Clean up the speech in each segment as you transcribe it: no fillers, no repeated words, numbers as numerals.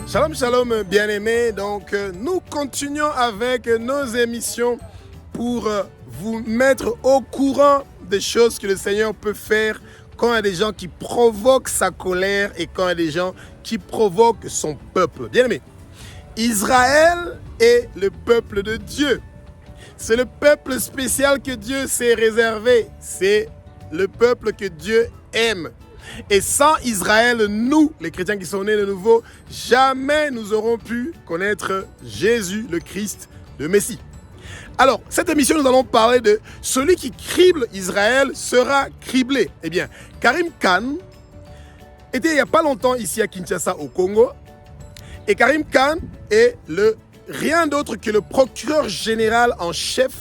Shalom, shalom, bien-aimés. Donc, nous continuons avec nos émissions pour vous mettre au courant des choses que le Seigneur peut faire quand il y a des gens qui provoquent sa colère et quand il y a des gens qui provoquent son peuple. Bien-aimés, Israël est le peuple de Dieu. C'est le peuple spécial que Dieu s'est réservé. C'est le peuple que Dieu aime. Et sans Israël, nous, les chrétiens qui sont nés de nouveau, jamais nous aurons pu connaître Jésus, le Christ, le Messie. Alors, cette émission, nous allons parler de celui qui crible Israël sera criblé. Eh bien, Karim Khan était il n'y a pas longtemps ici à Kinshasa, au Congo. Et Karim Khan est rien d'autre que le procureur général en chef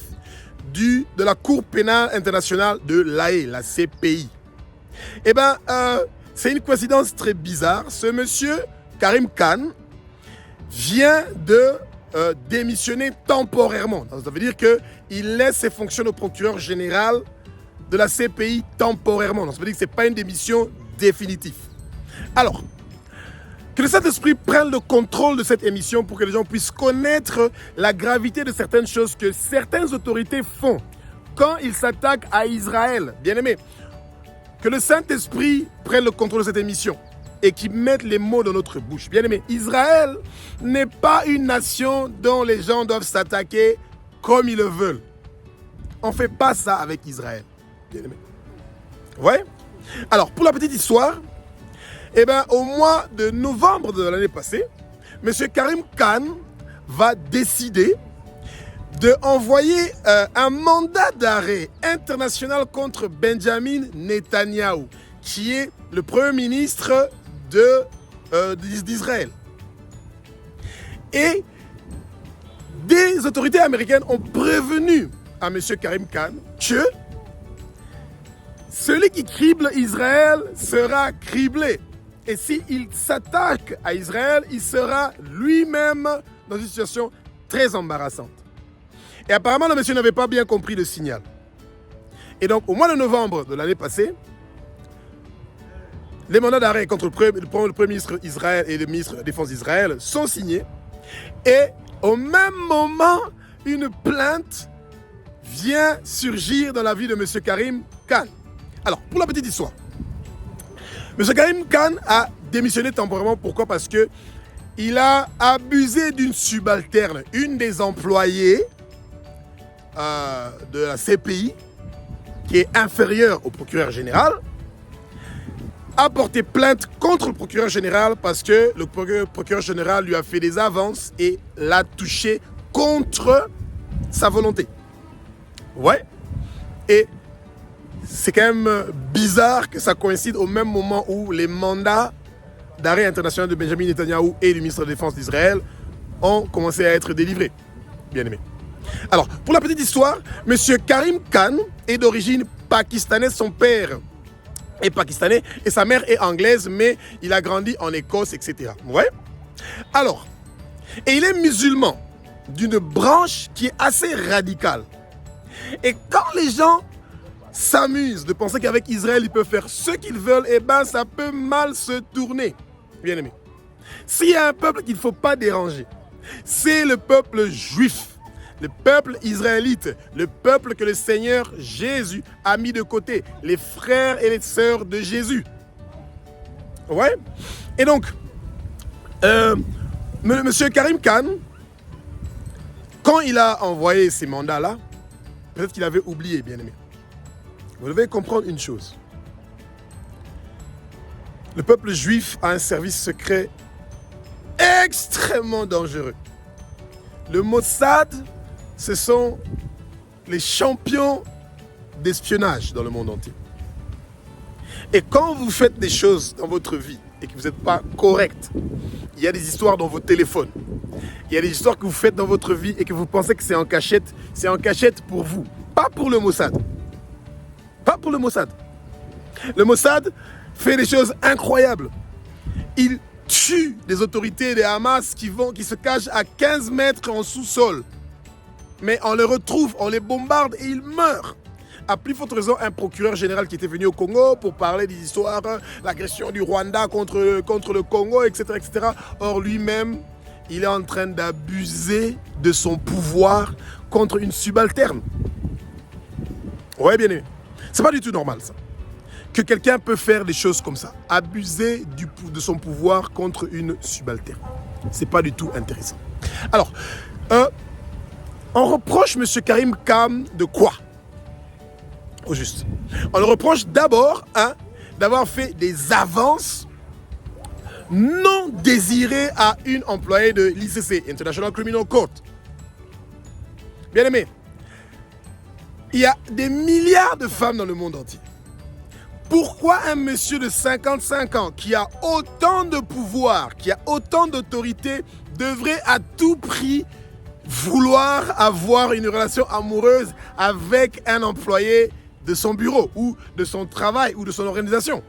de la Cour pénale internationale de l'Haye, la CPI. Eh bien, c'est une coïncidence très bizarre. Ce monsieur, Karim Khan, vient de démissionner temporairement. Ça veut dire qu'il laisse ses fonctions de procureur général de la CPI temporairement. Ça veut dire que ce n'est pas une démission définitive. Alors, que le Saint-Esprit prenne le contrôle de cette émission pour que les gens puissent connaître la gravité de certaines choses que certaines autorités font quand ils s'attaquent à Israël. Bien-aimés, que le Saint-Esprit prenne le contrôle de cette émission et qu'il mette les mots dans notre bouche. Bien-aimés, Israël n'est pas une nation dont les gens doivent s'attaquer comme ils le veulent. On ne fait pas ça avec Israël. Bien-aimés. Ouais? Alors, pour la petite histoire, eh bien, au mois de novembre de l'année passée, M. Karim Khan va décider d'envoyer un mandat d'arrêt international contre Benjamin Netanyahou, qui est le premier ministre d'Israël. Et des autorités américaines ont prévenu à M. Karim Khan que celui qui crible Israël sera criblé. Et s'il s'attaque à Israël, il sera lui-même dans une situation très embarrassante. Et apparemment, le monsieur n'avait pas bien compris le signal. Et donc, au mois de novembre de l'année passée, les mandats d'arrêt contre le Premier ministre d'Israël et le ministre de la Défense d'Israël sont signés. Et au même moment, une plainte vient surgir dans la vie de M. Karim Khan. Alors, pour la petite histoire, M. Karim Khan a démissionné temporairement. Pourquoi? Parce qu'il a abusé d'une subalterne, une des employées de la CPI, qui est inférieure au procureur général, a porté plainte contre le procureur général parce que le procureur général lui a fait des avances et l'a touché contre sa volonté. Ouais. Et c'est quand même bizarre que ça coïncide au même moment où les mandats d'arrêt international de Benjamin Netanyahou et du ministre de la Défense d'Israël ont commencé à être délivrés. Bien aimé. Alors, pour la petite histoire, M. Karim Khan est d'origine pakistanaise. Son père est pakistanais et sa mère est anglaise, mais il a grandi en Écosse, etc. Ouais. Alors, et il est musulman d'une branche qui est assez radicale. Et quand les gens s'amusent de penser qu'avec Israël, ils peuvent faire ce qu'ils veulent, eh bien, ça peut mal se tourner. Bien aimé. S'il y a un peuple qu'il ne faut pas déranger, c'est le peuple juif. Le peuple israélite, le peuple que le Seigneur Jésus a mis de côté, les frères et les sœurs de Jésus. Ouais. Et donc, Monsieur Karim Khan, quand il a envoyé ces mandats-là, peut-être qu'il avait oublié, bien aimé. Vous devez comprendre une chose. Le peuple juif a un service secret extrêmement dangereux. Le Mossad, ce sont les champions d'espionnage dans le monde entier. Et quand vous faites des choses dans votre vie et que vous n'êtes pas correct, il y a des histoires dans vos téléphones. Il y a des histoires que vous faites dans votre vie et que vous pensez que c'est en cachette pour vous. Pas pour le Mossad. Pas pour le Mossad. Le Mossad fait des choses incroyables. Il tue des autorités des Hamas qui se cachent à 15 mètres en sous-sol. Mais on les retrouve, on les bombarde et ils meurent. À plus forte raison, un procureur général qui était venu au Congo pour parler des histoires, l'agression du Rwanda contre le Congo, etc., etc. Or, lui-même, il est en train d'abuser de son pouvoir contre une subalterne. Ouais, bien aimé. C'est pas du tout normal, ça. Que quelqu'un peut faire des choses comme ça. Abuser de son pouvoir contre une subalterne. C'est pas du tout intéressant. Alors, on reproche M. Karim Khan de quoi? Au juste. On le reproche d'abord d'avoir fait des avances non désirées à une employée de l'ICC, International Criminal Court. Bien aimé, il y a des milliards de femmes dans le monde entier. Pourquoi un monsieur de 55 ans qui a autant de pouvoir, qui a autant d'autorité, devrait à tout prix vouloir avoir une relation amoureuse avec un employé de son bureau ou de son travail ou de son organisation?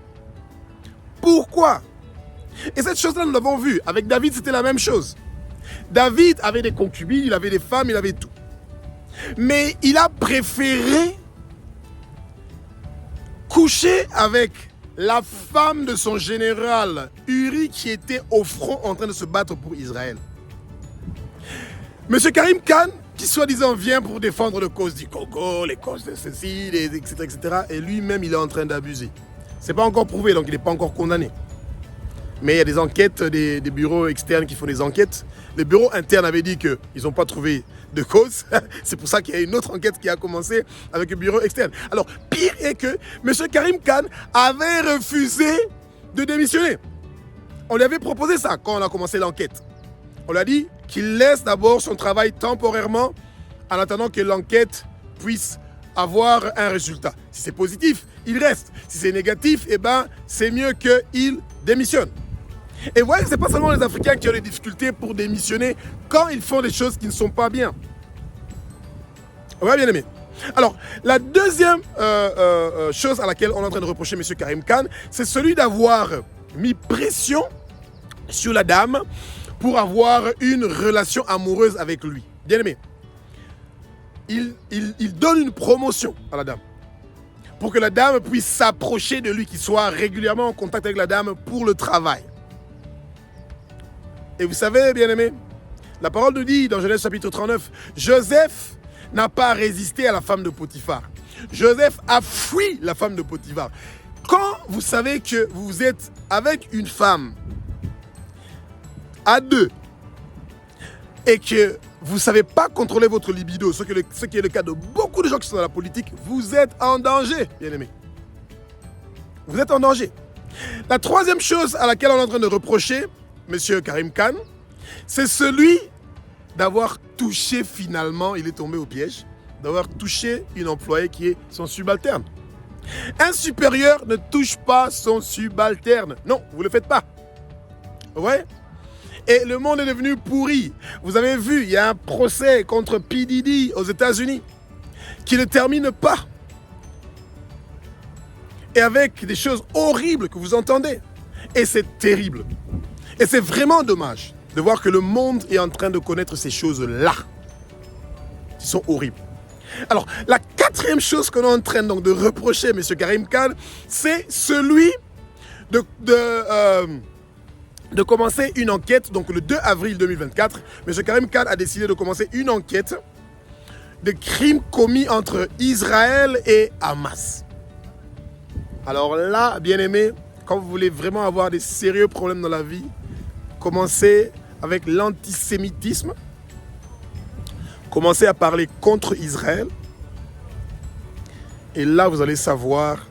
Pourquoi? Et cette chose-là, nous l'avons vu. Avec David, c'était la même chose. David avait des concubines, il avait des femmes, il avait tout. Mais il a préféré coucher avec la femme de son général Uri qui était au front en train de se battre pour Israël. Monsieur Karim Khan, qui soi-disant vient pour défendre les causes du Congo, les causes de ceci, etc., etc., et lui-même il est en train d'abuser. C'est pas encore prouvé, donc il n'est pas encore condamné. Mais il y a des enquêtes, des bureaux externes qui font des enquêtes. Le bureau interne avait dit qu'ils n'ont pas trouvé de cause. C'est pour ça qu'il y a une autre enquête qui a commencé avec le bureau externe. Alors, pire est que M. Karim Khan avait refusé de démissionner. On lui avait proposé ça quand on a commencé l'enquête. On lui a dit qu'il laisse d'abord son travail temporairement en attendant que l'enquête puisse avoir un résultat. Si c'est positif, il reste. Si c'est négatif, eh ben, c'est mieux qu'il démissionne. Et vous voyez que ce n'est pas seulement les Africains qui ont des difficultés pour démissionner quand ils font des choses qui ne sont pas bien. Ouais, bien aimé. Alors, la deuxième chose à laquelle on est en train de reprocher M. Karim Khan, c'est celui d'avoir mis pression sur la dame pour avoir une relation amoureuse avec lui. Bien aimé. Il donne une promotion à la dame pour que la dame puisse s'approcher de lui, qu'il soit régulièrement en contact avec la dame pour le travail. Et vous savez, bien aimé, la parole nous dit dans Genèse chapitre 39, Joseph n'a pas résisté à la femme de Potiphar. Joseph a fui la femme de Potiphar. Quand vous savez que vous êtes avec une femme à deux et que vous ne savez pas contrôler votre libido, ce qui est le cas de beaucoup de gens qui sont dans la politique, vous êtes en danger, bien aimé. Vous êtes en danger. La troisième chose à laquelle on est en train de reprocher M. Karim Khan, c'est celui d'avoir touché finalement, il est tombé au piège, d'avoir touché une employée qui est son subalterne. Un supérieur ne touche pas son subalterne. Non, vous ne le faites pas. Ouais. Et le monde est devenu pourri. Vous avez vu, il y a un procès contre P. Diddy aux États-Unis qui ne termine pas. Et avec des choses horribles que vous entendez. Et c'est terrible. Et c'est vraiment dommage de voir que le monde est en train de connaître ces choses-là. Qui sont horribles. Alors, la quatrième chose qu'on est en train donc de reprocher à M. Karim Khan, c'est celui de commencer une enquête. Donc, le 2 avril 2024, M. Karim Khan a décidé de commencer une enquête de crimes commis entre Israël et Hamas. Alors là, bien aimé, quand vous voulez vraiment avoir des sérieux problèmes dans la vie, commencez avec l'antisémitisme. Commencez à parler contre Israël. Et là, vous allez savoir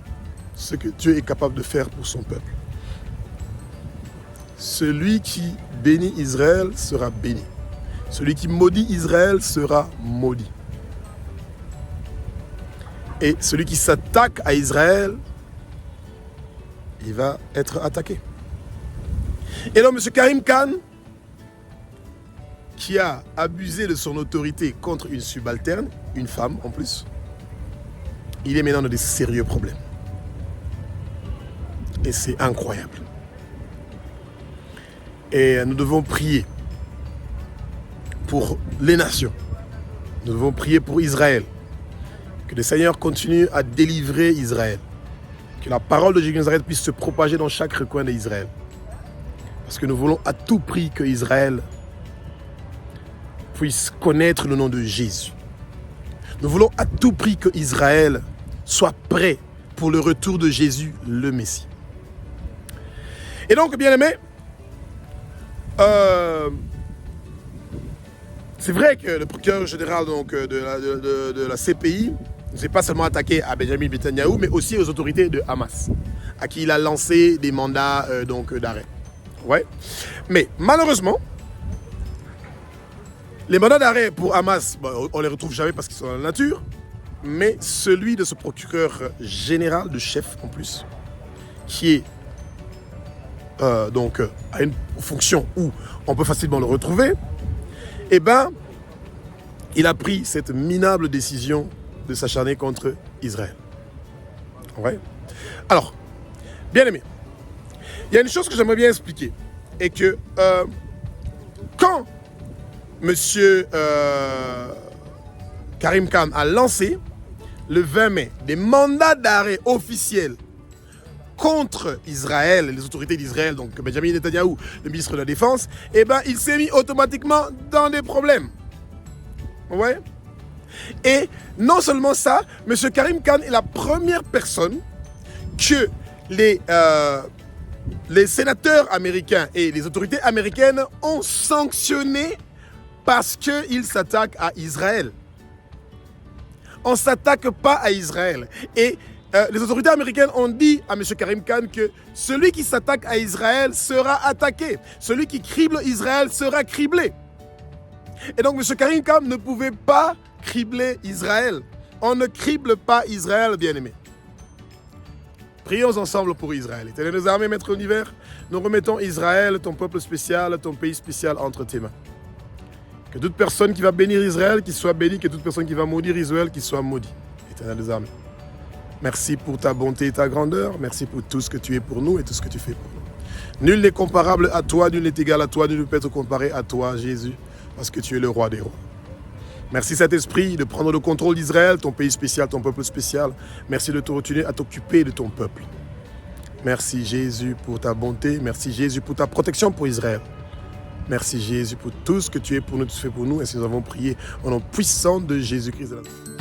ce que Dieu est capable de faire pour son peuple. Celui qui bénit Israël sera béni. Celui qui maudit Israël sera maudit. Et celui qui s'attaque à Israël, il va être attaqué. Et donc, M. Karim Khan, qui a abusé de son autorité contre une subalterne, une femme en plus, il est maintenant dans des sérieux problèmes. Et c'est incroyable. Et nous devons prier pour les nations. Nous devons prier pour Israël. Que le Seigneur continue à délivrer Israël. Que la parole de Jésus de Nazareth puisse se propager dans chaque recoin d'Israël. Parce que nous voulons à tout prix que Israël puisse connaître le nom de Jésus. Nous voulons à tout prix que Israël soit prêt pour le retour de Jésus, le Messie. Et donc, bien aimés, c'est vrai que le procureur général donc, de la CPI ne s'est pas seulement attaqué à Benjamin Netanyahou, mais aussi aux autorités de Hamas, à qui il a lancé des mandats d'arrêt. Ouais. Mais malheureusement, les mandats d'arrêt pour Hamas, bon, on ne les retrouve jamais parce qu'ils sont dans la nature, mais celui de ce procureur général, de chef en plus, qui est à une fonction où on peut facilement le retrouver, eh bien, il a pris cette minable décision de s'acharner contre Israël. Ouais. Alors, bien aimé, il y a une chose que j'aimerais bien expliquer, et que quand M. Karim Khan a lancé le 20 mai des mandats d'arrêt officiels contre Israël, les autorités d'Israël, donc Benjamin Netanyahou, le ministre de la Défense, eh ben, il s'est mis automatiquement dans des problèmes. Ouais. Et non seulement ça, M. Karim Khan est la première personne que les sénateurs américains et les autorités américaines ont sanctionné parce qu'ils s'attaquent à Israël. On ne s'attaque pas à Israël. Et les autorités américaines ont dit à M. Karim Khan que celui qui s'attaque à Israël sera attaqué. Celui qui crible Israël sera criblé. Et donc M. Karim Khan ne pouvait pas cribler Israël. On ne crible pas Israël, bien-aimé. Prions ensemble pour Israël. Éternel des armées, Maître de l'univers, nous remettons Israël, ton peuple spécial, ton pays spécial entre tes mains. Que toute personne qui va bénir Israël, qu'il soit béni, que toute personne qui va maudire Israël, qu'il soit maudit. Éternel des armées. Merci pour ta bonté et ta grandeur. Merci pour tout ce que tu es pour nous et tout ce que tu fais pour nous. Nul n'est comparable à toi, nul n'est égal à toi, nul ne peut être comparé à toi, Jésus, parce que tu es le roi des rois. Merci Saint-Esprit de prendre le contrôle d'Israël, ton pays spécial, ton peuple spécial. Merci de te retourner à t'occuper de ton peuple. Merci Jésus pour ta bonté. Merci Jésus pour ta protection pour Israël. Merci Jésus pour tout ce que tu es pour nous, tout ce que tu fais pour nous. Et si nous avons prié au nom puissant de Jésus-Christ de Nazareth.